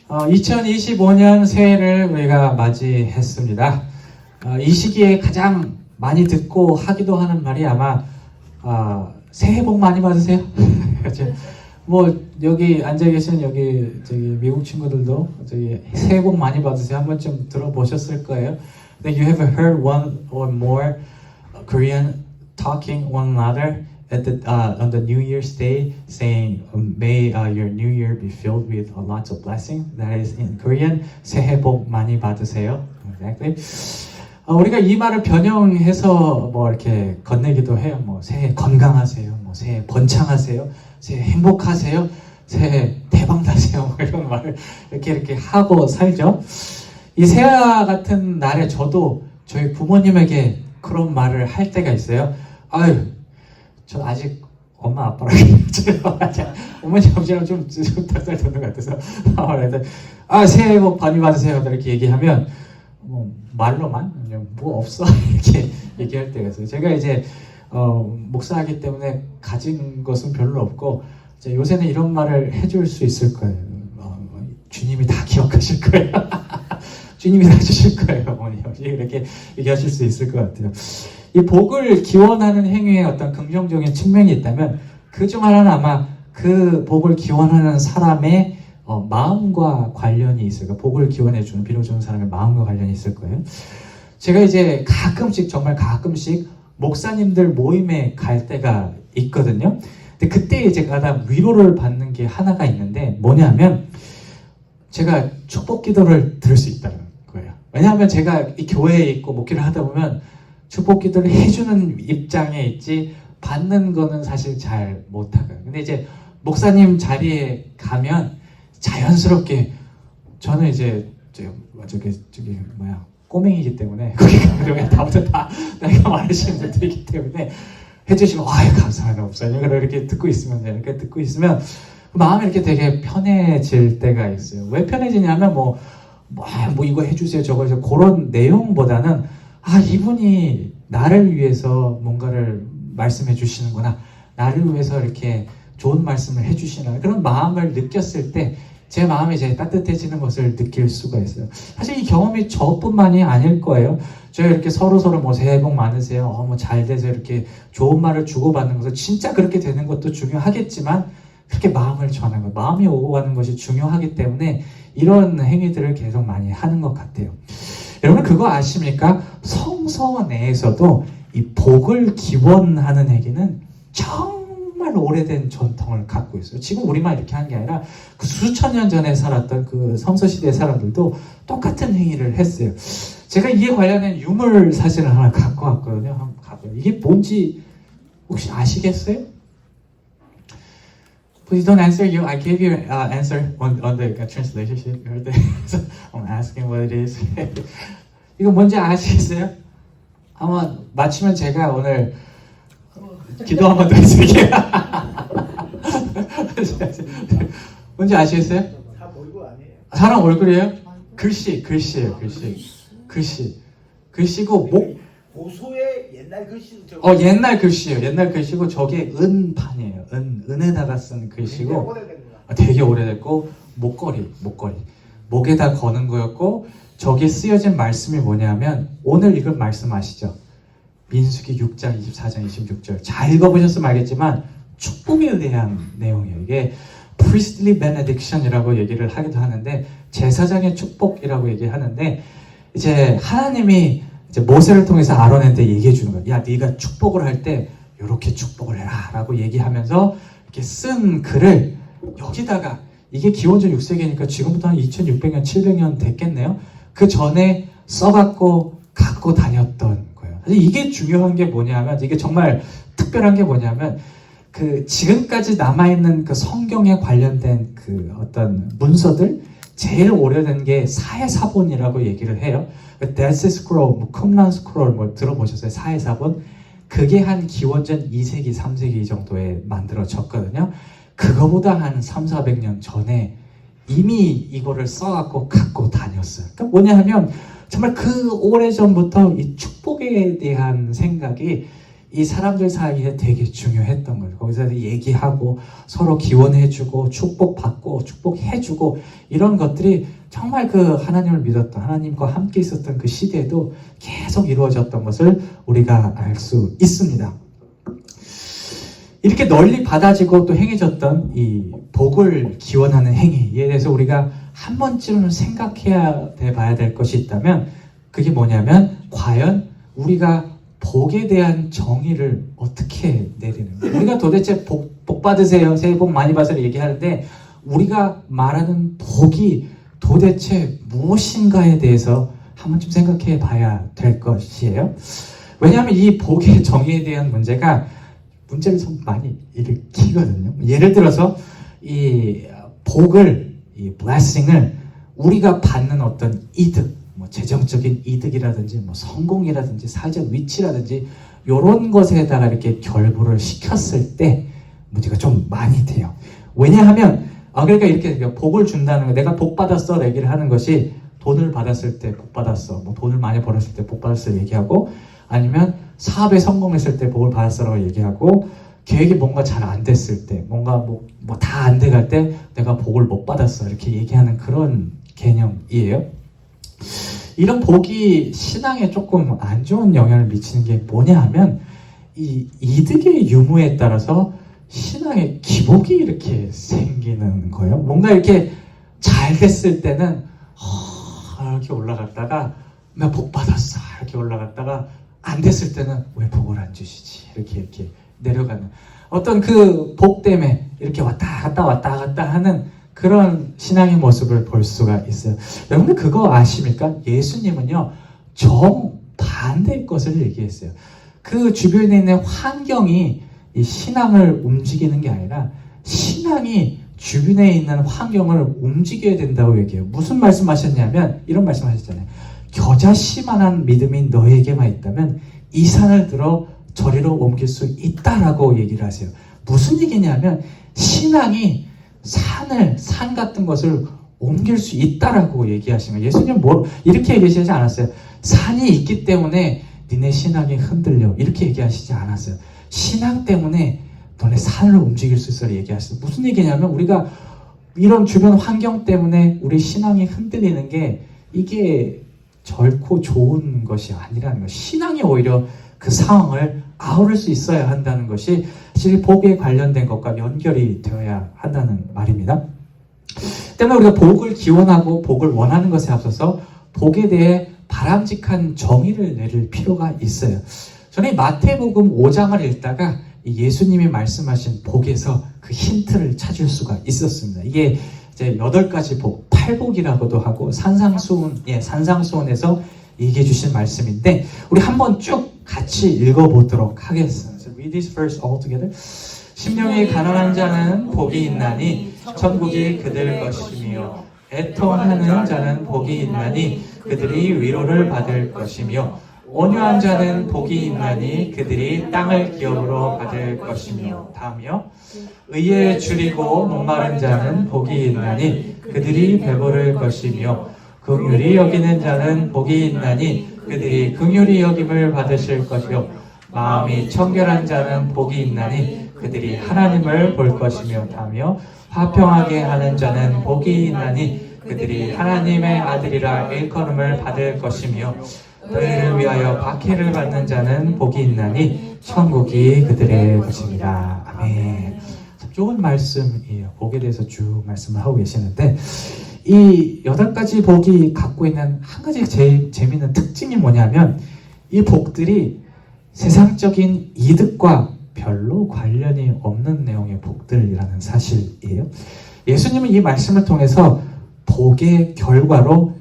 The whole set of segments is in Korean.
2025년 새해를 우리가 맞이했습니다. 이 시기에 가장 많이 듣고 하기도 하는 말이 아마 새해 복 많이 받으세요. 뭐 여기 앉아 계신 여기 미국 친구들도 새해 복 많이 받으세요. 한 번쯤 들어보셨을 거예요. That you have heard one or more Korean talking one another at on the New Year's Day, saying, "May your New Year be filled with lots of blessing." That is in Korean. 새해 복 많이 받으세요. Exactly. 우리가 이 말을 변형해서 뭐 이렇게 건네기도 해요. 뭐 새해 건강하세요. 뭐 새해 번창하세요. 새해 행복하세요. 새해 대박 나세요. 뭐 이런 말을 이렇게 하고 살죠. 이 새해와 같은 날에 저도 저희 부모님에게 그런 말을 할 때가 있어요. 아유, 전 아직 엄마 아빠랑 어머니 아버지랑 좀 닭살 돋는 것 같아서 새해 복 많이 받으세요 이렇게 얘기하면 뭐 말로만 뭐 없어 이렇게 얘기할 때가 있어요. 제가 이제 목사하기 때문에 가진 것은 별로 없고 이제 요새는 이런 말을 해줄 수 있을 거예요. 주님이 다 기억하실 거예요. 주님이 다 주실 거예요. 어머니 아버지 이렇게 얘기하실 수 있을 것 같아요. 이 복을 기원하는 행위에 어떤 긍정적인 측면이 있다면 그중 하나는 아마 그 복을 기원하는 사람의 마음과 관련이 있을 거예요. 복을 기원해주는, 빌어주는 사람의 마음과 관련이 있을 거예요. 제가 이제 가끔씩, 정말 가끔씩 목사님들 모임에 갈 때가 있거든요. 근데 그때 이제 가다 위로를 받는 게 하나가 있는데 뭐냐면 제가 축복 기도를 들을 수 있다는 거예요. 왜냐하면 제가 이 교회에 있고 목회를 하다 보면 축복 기도를 해주는 입장에 있지 받는 거는 사실 잘 못하거든요. 근데 이제 목사님 자리에 가면 자연스럽게 저는 이제 꼬맹이기 때문에 거기 가면 다부터 다 내가 말하시는 분들이기 때문에 해주시면 아유 감사합니다 목사님 이렇게 듣고 있으면 마음이 이렇게 되게 편해질 때가 있어요. 왜 편해지냐면 뭐 이거 해주세요 저거 해주세요 그런 내용보다는 이분이 나를 위해서 뭔가를 말씀해 주시는구나. 나를 위해서 이렇게 좋은 말씀을 해 주시나. 그런 마음을 느꼈을 때 제 마음이 이제 따뜻해지는 것을 느낄 수가 있어요. 사실 이 경험이 저뿐만이 아닐 거예요. 저희 이렇게 서로 뭐 새해 복 많으세요. 뭐 잘 되세요. 이렇게 좋은 말을 주고받는 것은 진짜 그렇게 되는 것도 중요하겠지만 그렇게 마음을 전하는 것, 마음이 오고 가는 것이 중요하기 때문에 이런 행위들을 계속 많이 하는 것 같아요. 여러분 그거 아십니까? 성서 내에서도 이 복을 기원하는 행위는 정말 오래된 전통을 갖고 있어요. 지금 우리만 이렇게 하는 게 아니라 그 수천 년 전에 살았던 그 성서시대 사람들도 똑같은 행위를 했어요. 제가 이에 관련된 유물 사진을 하나 갖고 왔거든요. 한번 가봐요. 이게 뭔지 혹시 아시겠어요? Please don't answer you. I gave you answer on the translation sheet. So I'm asking what it is. 이거 뭔지 아시겠어요? 한번 맞히면 제가 오늘 기도 한번 더 해드릴게요. 뭔지 아시겠어요? 다 얼굴 아니에요. 사람 얼굴이에요? 글씨예요. 글씨고 고소의 옛날 글씨도 옛날 글씨예요. 옛날 글씨고 저게 은판이에요. 은에다가 쓴 글씨고 되게 오래됐고 목에다 거는 거였고 저기에 쓰여진 말씀이 뭐냐면 오늘 읽은 말씀 아시죠? 민수기 6장 24장 26절 잘 읽어보셨으면 알겠지만 축복에 대한 내용이에요. 이게 priestly benediction이라고 얘기를 하기도 하는데 제사장의 축복이라고 얘기하는데 이제 하나님이 이제 모세를 통해서 아론한테 얘기해 주는 거예요. 야, 네가 축복을 할 때 이렇게 축복을 해라 라고 얘기하면서 이렇게 쓴 글을 여기다가 이게 기원전 6세기니까 지금부터 한 2600년, 700년 됐겠네요. 그 전에 써갖고 갖고 다녔던 거예요. 사실 이게 중요한 게 뭐냐면 이게 정말 특별한 게 뭐냐면 그 지금까지 남아있는 그 성경에 관련된 그 어떤 문서들 제일 오래된 게 사해사본이라고 얘기를 해요. 데스 스크롤, 쿰란 스크롤 들어보셨어요? 사해사본? 그게 한 기원전 2세기, 3세기 정도에 만들어졌거든요. 그거보다 한 300~400년 전에 이미 이거를 써갖고 갖고 다녔어요. 그러니까 뭐냐 하면 정말 그 오래전부터 이 축복에 대한 생각이 이 사람들 사이에 되게 중요했던 거예요. 거기서 얘기하고 서로 기원해주고 축복받고 축복해주고 이런 것들이 정말 그 하나님을 믿었던 하나님과 함께 있었던 그 시대에도 계속 이루어졌던 것을 우리가 알 수 있습니다. 이렇게 널리 받아지고 또 행해졌던 이 복을 기원하는 행위에 대해서 우리가 한 번쯤은 생각해야 봐야 될 것이 있다면 그게 뭐냐면 과연 우리가 복에 대한 정의를 어떻게 내리는 거예요? 우리가 도대체 복 받으세요, 새해 복 많이 받으세요 얘기하는데 우리가 말하는 복이 도대체 무엇인가에 대해서 한 번쯤 생각해 봐야 될 것이에요. 왜냐하면 이 복의 정의에 대한 문제를 좀 많이 일으키거든요. 예를 들어서 이 복을, 이 blessing을 우리가 받는 어떤 이득, 뭐 재정적인 이득이라든지 뭐 성공이라든지 사회적 위치라든지 이런 것에다가 이렇게 결부를 시켰을 때 문제가 좀 많이 돼요. 왜냐하면 그러니까 이렇게 복을 준다는 거, 내가 복 받았어 얘기를 하는 것이 돈을 받았을 때 복 받았어, 뭐 돈을 많이 벌었을 때 복 받았어 얘기하고 아니면 사업에 성공했을 때 복을 받았어라고 얘기하고 계획이 뭔가 잘 안 됐을 때 뭔가 뭐 다 안 돼갈 때 내가 복을 못 받았어 이렇게 얘기하는 그런 개념이에요. 이런 복이 신앙에 조금 안 좋은 영향을 미치는 게 뭐냐 하면 이 이득의 유무에 따라서 신앙의 기복이 이렇게 생기는 거예요. 뭔가 이렇게 잘 됐을 때는 이렇게 올라갔다가 나 복 받았어 이렇게 올라갔다가 안 됐을 때는 왜 복을 안 주시지 이렇게 내려가는 어떤 그 복 때문에 이렇게 왔다 갔다 하는 그런 신앙의 모습을 볼 수가 있어요. 여러분들 그거 아십니까? 예수님은요 정반대의 것을 얘기했어요. 그 주변에 있는 환경이 이 신앙을 움직이는 게 아니라 신앙이 주변에 있는 환경을 움직여야 된다고 얘기해요. 무슨 말씀하셨냐면 이런 말씀하셨잖아요. 겨자씨만한 믿음이 너에게만 있다면 이 산을 들어 저리로 옮길 수 있다라고 얘기를 하세요. 무슨 얘기냐면 신앙이 산 같은 것을 옮길 수 있다라고 얘기하시는 거예요. 예수님 이렇게 얘기하시지 않았어요. 산이 있기 때문에 니네 신앙이 흔들려 이렇게 얘기하시지 않았어요. 신앙 때문에 너네 산을 움직일 수 있어요 얘기하셨어요. 무슨 얘기냐면 우리가 이런 주변 환경 때문에 우리 신앙이 흔들리는 게 이게 결코 좋은 것이 아니라는 거예요. 신앙이 오히려 그 상황을 아우를 수 있어야 한다는 것이 사실 복에 관련된 것과 연결이 되어야 한다는 말입니다. 때문에 우리가 복을 기원하고 복을 원하는 것에 앞서서 복에 대해 바람직한 정의를 내릴 필요가 있어요. 저는 마태복음 5장을 읽다가 예수님이 말씀하신 복에서 그 힌트를 찾을 수가 있었습니다. 이게 이제 8가지 복, 8복이라고도 하고 산상수훈에서 얘기해 주신 말씀인데 우리 한번 쭉 같이 읽어보도록 하겠습니다. So read this verse all together. 심령이 가난한 자는 복이 있나니 천국이 그들 것이며 애통하는 자는 복이 있나니 그들이 위로를 받을 것이며 온유한 자는 복이 있나니 그들이 땅을 기업으로 받을 것이며 다음이요 의에 줄이고 목마른 자는 복이 있나니 그들이 배부를 것이며 긍휼히 여기는 자는 복이 있나니 그들이 긍휼히 여김을 받으실 것이요 마음이 청결한 자는 복이 있나니 그들이 하나님을 볼 것이며 다음이요 화평하게 하는 자는 복이 있나니 그들이 하나님의 아들이라 일컬음을 받을 것이며 너희를 위하여 박해를 받는 자는 복이 있나니 천국이 그들의 것입니다. 아멘. 참 좋은 말씀이에요. 복에 대해서 쭉 말씀을 하고 계시는데 이 8가지 복이 갖고 있는 한 가지 제일 재미있는 특징이 뭐냐면 이 복들이 세상적인 이득과 별로 관련이 없는 내용의 복들이라는 사실이에요. 예수님은 이 말씀을 통해서 복의 결과로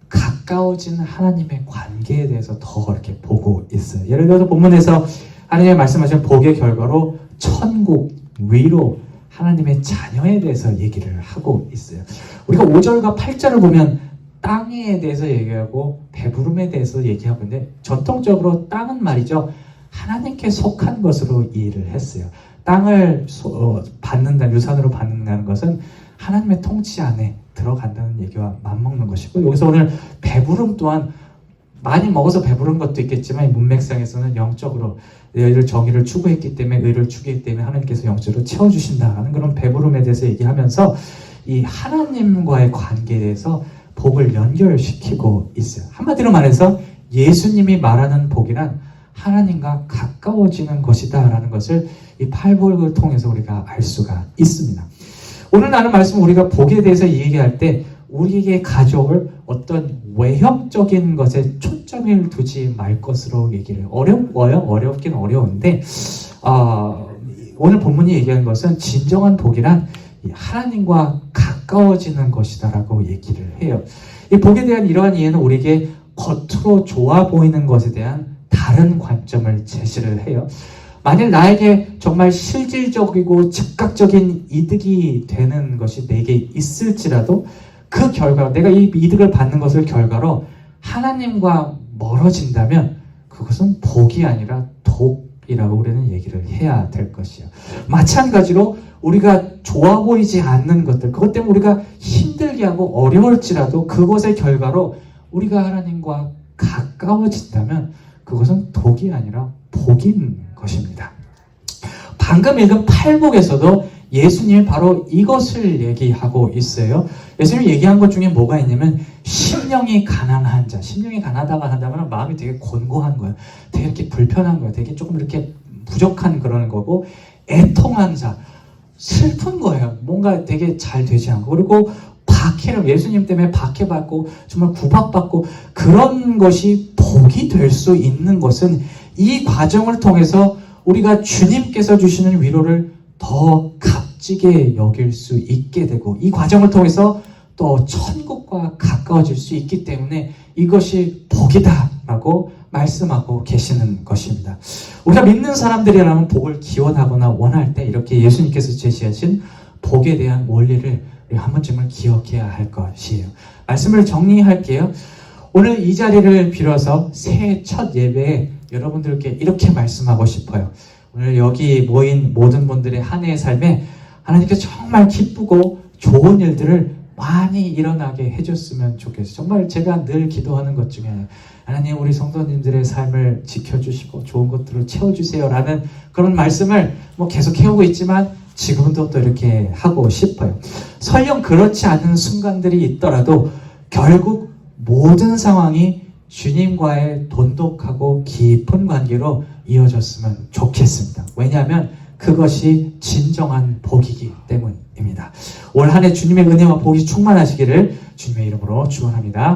가까워진 하나님의 관계에 대해서 더 이렇게 보고 있어요. 예를 들어서 본문에서 하나님이 말씀하신 복의 결과로 천국, 위로, 하나님의 자녀에 대해서 얘기를 하고 있어요. 우리가 5절과 8절을 보면 땅에 대해서 얘기하고 배부름에 대해서 얘기하고 있는데 전통적으로 땅은 말이죠. 하나님께 속한 것으로 이해를 했어요. 땅을 받는다, 유산으로 받는다는 것은 하나님의 통치 안에 들어간다는 얘기와 맞먹는 것이고 여기서 오늘 배부름 또한 많이 먹어서 배부른 것도 있겠지만 문맥상에서는 영적으로 너희를 정의를 추구했기 때문에 의를 추구했기 때문에 하나님께서 영적으로 채워주신다라는 그런 배부름에 대해서 얘기하면서 이 하나님과의 관계에 대해서 복을 연결시키고 있어요. 한마디로 말해서 예수님이 말하는 복이란 하나님과 가까워지는 것이다 라는 것을 이 팔복을 통해서 우리가 알 수가 있습니다. 오늘 나눈 말씀 우리가 복에 대해서 얘기할 때 우리에게 가져올 어떤 외형적인 것에 초점을 두지 말 것으로 얘기를 해요. 어려워요? 어렵긴 어려운데 오늘 본문이 얘기하는 것은 진정한 복이란 하나님과 가까워지는 것이다 라고 얘기를 해요. 이 복에 대한 이러한 이해는 우리에게 겉으로 좋아 보이는 것에 대한 다른 관점을 제시를 해요. 만일 나에게 정말 실질적이고 즉각적인 이득이 되는 것이 내게 있을지라도 그 결과 내가 이 이득을 받는 것을 결과로 하나님과 멀어진다면 그것은 복이 아니라 독이라고 우리는 얘기를 해야 될 것이에요. 마찬가지로 우리가 좋아 보이지 않는 것들, 그것 때문에 우리가 힘들게 하고 어려울지라도 그것의 결과로 우리가 하나님과 가까워진다면 그것은 독이 아니라 복인 것입니다. 방금 읽은 팔복에서도 예수님이 바로 이것을 얘기하고 있어요. 예수님이 얘기한 것 중에 뭐가 있냐면 심령이 가난한 자, 심령이 가난하다가 한다면 마음이 되게 곤고한 거예요. 되게 이렇게 불편한 거예요. 되게 조금 이렇게 부족한 그런 거고 애통한 자, 슬픈 거예요. 뭔가 되게 잘 되지 않고 그리고 박해를 예수님 때문에 박해받고 정말 구박받고 그런 것이 복이 될 수 있는 것은 이 과정을 통해서 우리가 주님께서 주시는 위로를 더 값지게 여길 수 있게 되고 이 과정을 통해서 또 천국과 가까워질 수 있기 때문에 이것이 복이다라고 말씀하고 계시는 것입니다. 우리가 믿는 사람들이라면 복을 기원하거나 원할 때 이렇게 예수님께서 제시하신 복에 대한 원리를 한 번쯤은 기억해야 할 것이에요. 말씀을 정리할게요. 오늘 이 자리를 빌어서 새해 첫 예배에 여러분들께 이렇게 말씀하고 싶어요. 오늘 여기 모인 모든 분들의 한 해의 삶에 하나님께서 정말 기쁘고 좋은 일들을 많이 일어나게 해줬으면 좋겠어요. 정말 제가 늘 기도하는 것 중에 하나님 우리 성도님들의 삶을 지켜주시고 좋은 것들을 채워주세요 라는 그런 말씀을 계속 해오고 있지만 지금도 또 이렇게 하고 싶어요. 설령 그렇지 않은 순간들이 있더라도 결국 모든 상황이 주님과의 돈독하고 깊은 관계로 이어졌으면 좋겠습니다. 왜냐하면 그것이 진정한 복이기 때문입니다. 올 한 해 주님의 은혜와 복이 충만하시기를 주님의 이름으로 축원합니다.